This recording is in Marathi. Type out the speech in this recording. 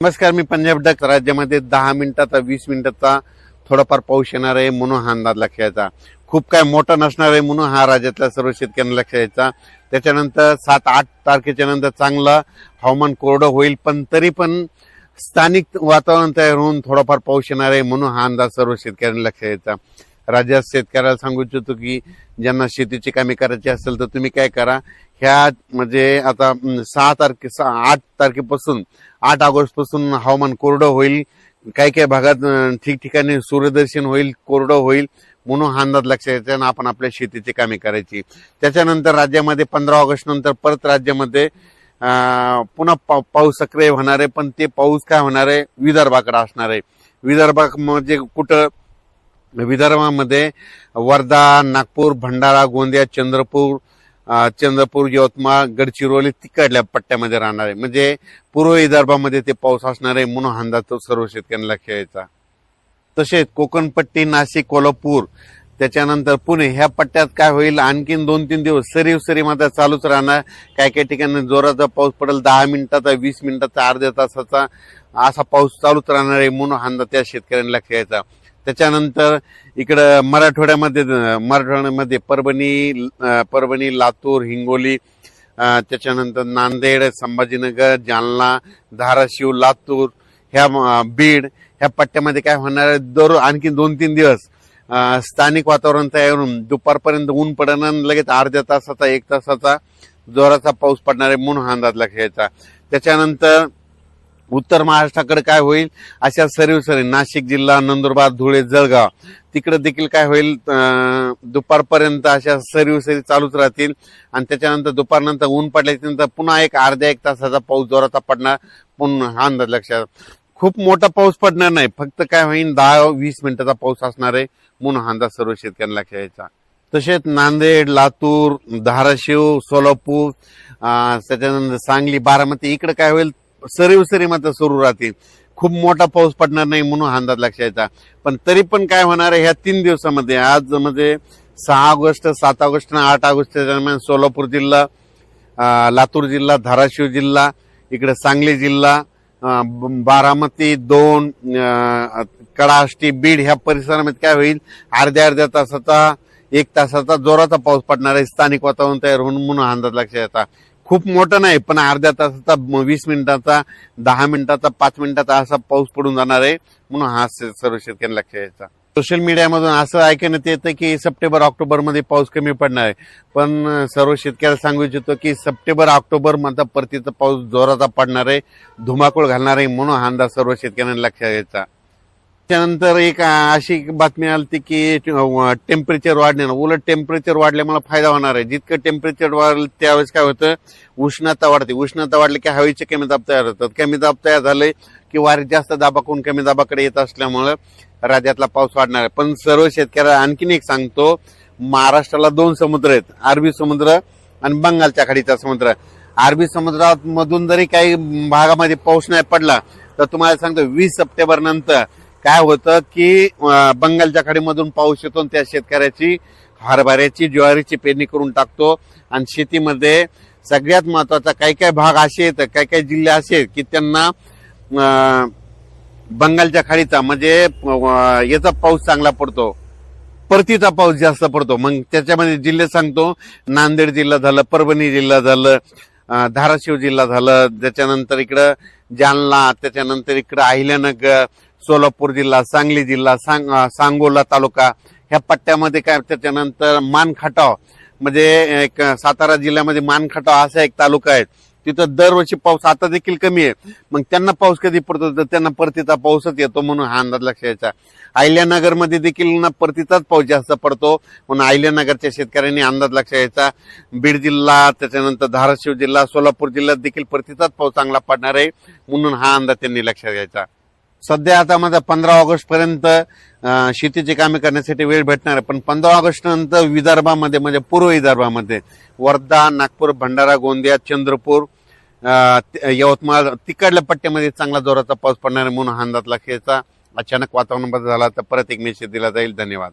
नमस्कार, मी पंजाब डक. राज्यामध्ये 10 मिनिटाचा 20 मिनिटाचा थोडाफार पाऊस येणार आहे म्हणून हा अंदाज लक्षात यायचा. खूप काय मोठा नसणार आहे म्हणून हा राज्यातल्या सर्व शेतकऱ्यांना लक्षात यायचा. त्याच्यानंतर 7-8 तारखेच्या नंतर चांगलं हवामान कोरडं होईल, पण तरी पण स्थानिक वातावरण तयार होऊन थोडाफार पाऊस येणार आहे म्हणून हा अंदाज सर्व शेतकऱ्यांना लक्षात यायचा. राज्यात शेतकऱ्याला सांगू इच्छितो की ज्यांना शेतीची कामे करायची असेल तर तुम्ही काय करा, ह्या म्हणजे आता 8 तारखेपासून 8 ऑगस्ट पासून हवामान कोरडं होईल. काही काही भागात ठिकठिकाणी सूर्यदर्शन होईल, कोरडं होईल म्हणून हा अंदाज लक्षात यायचा आणि आपण आपल्या शेतीची कामे करायची. त्याच्यानंतर राज्यामध्ये 15 ऑगस्ट नंतर परत राज्यामध्ये पुन्हा पाऊस सक्रिय होणार आहे, पण ते पाऊस काय होणार आहे, विदर्भाकडे असणार आहे. विदर्भात म्हणजे कुठं, विदर्भामध्ये वर्धा, नागपूर, भंडारा, गोंदिया, चंद्रपूर, यवतमाळ, गडचिरोली तिकडल्या पट्ट्यामध्ये राहणार आहे. म्हणजे पूर्व विदर्भामध्ये ते पाऊस असणार आहे म्हणून अंदाज तो सर्व शेतकऱ्यांना लक्षात यायचा. तसेच कोकणपट्टी, नाशिक, कोल्हापूर, त्याच्यानंतर पुणे ह्या पट्ट्यात काय होईल, आणखीन 2-3 दिवस सरी मात्र चालूच राहणार. काही काही ठिकाणी जोराचा पाऊस पडेल, 10 मिनिटाचा, 20 मिनिटाचा, अर्ध्या तासाचा असा पाऊस चालूच राहणार आहे म्हणून अंदाज त्या शेतकऱ्यांना लक्षात यायचा. त्याच्यानंतर इकडं मराठवाड्यामध्ये परभणी, लातूर, हिंगोली, त्याच्यानंतर नांदेड, संभाजीनगर, जालना, धाराशिव, लातूर, ह्या बीड ह्या पट्ट्यामध्ये काय होणार आहे, आणखी 2-3 दिवस स्थानिक वातावरण तयार होऊन दुपारपर्यंत ऊन पडणार, लगेच अर्ध्या तासाचा 1 तासाचा जोराचा पाऊस पडणार आहे म्हणून अंदाज लक्षात यायचा. त्याच्यानंतर उत्तर महाराष्ट्राकडे काय होईल, अशा सरी नाशिक जिल्हा, नंदुरबार, धुळे, जळगाव तिकडे देखील काय होईल, दुपारपर्यंत अशा सरी चालूच राहतील आणि त्याच्यानंतर दुपारनंतर ऊन पडल्यानंतर पुन्हा अर्ध्या 1 तासाचा पाऊस जोराचा पडणार पुन्हा हा अंदाज लक्षात. खूप मोठा पाऊस पडणार नाही, फक्त काय होईल 10-20 मिनिटाचा पाऊस असणार आहे म्हणून हा अंदाज सर्व शेतकऱ्यांना लक्षात यायचा. तसेच नांदेड, लातूर, धाराशिव, सोलापूर, त्याच्यानंतर सांगली, बारामती इकडे काय होईल, सरी मात्र सुरू राहतील. खूप मोठा पाऊस पडणार नाही म्हणून हा अंदाज लक्षात यायचा. पण तरी पण काय होणार आहे, ह्या 3 दिवसामध्ये आज म्हणजे 6 ऑगस्ट, 7 ऑगस्ट आणि 8 ऑगस्टच्या दरम्यान सोलापूर जिल्हा, लातूर जिल्हा, धाराशिव जिल्हा, इकडे सांगली जिल्हा, बारामती 2, कडाष्टी, बीड ह्या परिसरामध्ये काय होईल, अर्ध्या तासाचा 1 तासाचा जोराचा पाऊस पडणार आहे. स्थानिक वातावरण तयार होऊन म्हणून अंदाज लक्षात येतात. खूप मोठा नाही, पण अर्ध्या तासाचा, 20 मिनिटाचा, 10 मिनिटाचा, 5 मिनिटाचा असा पाऊस पडून जाणार आहे म्हणून हा सर्व शेतकऱ्यांना लक्षात यायचा. सोशल मीडियामधून असं ऐकण्यात येतं की सप्टेंबर ऑक्टोबर मध्ये पाऊस कमी पडणार आहे, पण सर्व शेतकऱ्याला सांगू इच्छितो की सप्टेंबर ऑक्टोबर मध्ये परतीचा पाऊस जोराचा पडणार आहे, धुमाकूळ घालणार आहे म्हणून हा अंदाज सर्व शेतकऱ्यांना लक्षात यायचा. त्यानंतर एक अशी बातमी आली की टेम्परेचर वाढणार, उलट टेम्परेचर वाढल्यामुळे फायदा होणार आहे. जितकं टेम्परेचर वाढेल त्यावेळेस काय होतं, उष्णता वाढते. उष्णता वाढली की हवेचे कमी दाब तयार होतात. कमी दाब तयार झाले की वारे जास्त दाबाकडून कमी दाबाकडे येत असल्यामुळे राज्यातला पाऊस वाढणार आहे. पण सर्व शेतकऱ्याला आणखीन एक सांगतो, महाराष्ट्राला 2 समुद्र आहेत, अरबी समुद्र आणि बंगालच्या खाडीचा समुद्र. अरबी समुद्रात मधून जरी काही भागामध्ये पाऊस नाही पडला तर तुम्हाला सांगतो 20 सप्टेंबर नंतर काय होतं की बंगालच्या खाडीमधून पाऊस येतो, त्या शेतकऱ्याची हरभऱ्याची, ज्वारीची पेरणी करून टाकतो. आणि शेतीमध्ये सगळ्यात महत्वाचा काही भाग असे आहेत, काही जिल्हे असे आहेत की त्यांना बंगालच्या खाडीचा म्हणजे याचा पाऊस चांगला पडतो, परतीचा पाऊस जास्त पडतो. मग त्याच्यामध्ये जिल्हे सांगतो, नांदेड जिल्हा झालं, परभणी जिल्हा झालं, धाराशिव जिल्हा झालं, त्याच्यानंतर इकडं जालना, त्याच्यानंतर इकडं अहिल्यानगर, सोलापूर जिल्हा, सांगली जिल्हा, सांगोला तालुका ह्या पट्ट्यामध्ये काय. त्याच्यानंतर मानखटाव म्हणजे एक सातारा जिल्ह्यामध्ये मानखटाव असा एक तालुका आहे, तिथं दरवर्षी पाऊस आता देखील कमी आहे. मग त्यांना पाऊस कधी पडतो तर त्यांना परतीचा पाऊसच येतो म्हणून हा अंदाज लक्षात यायचा. अहिल्यानगर मध्ये देखील परतीचाच पाऊस जास्त पडतो म्हणून अहिल्यानगरच्या शेतकऱ्यांनी अंदाज लक्षात यायचा. बीड जिल्हा, त्याच्यानंतर धाराशिव जिल्हा, सोलापूर जिल्ह्यात देखील परतीचाच पाऊस चांगला पडणार आहे म्हणून हा अंदाज त्यांनी लक्षात घ्यायचा. सध्या आता माझा 15 ऑगस्ट पर्यंत शेतीची कामे करण्यासाठी वेळ भेटणार आहे, पण 15 ऑगस्ट नंतर विदर्भामध्ये म्हणजे पूर्व विदर्भामध्ये वर्धा, नागपूर, भंडारा, गोंदिया, चंद्रपूर, यवतमाळ तिकडल्या पट्ट्यामध्ये चांगला जोराचा पाऊस पडणार आहे म्हणून हा अंदाज लक्षात यायचा. अचानक वातावरण बदल झाला तर परत एक मेसेज दिला जाईल. धन्यवाद.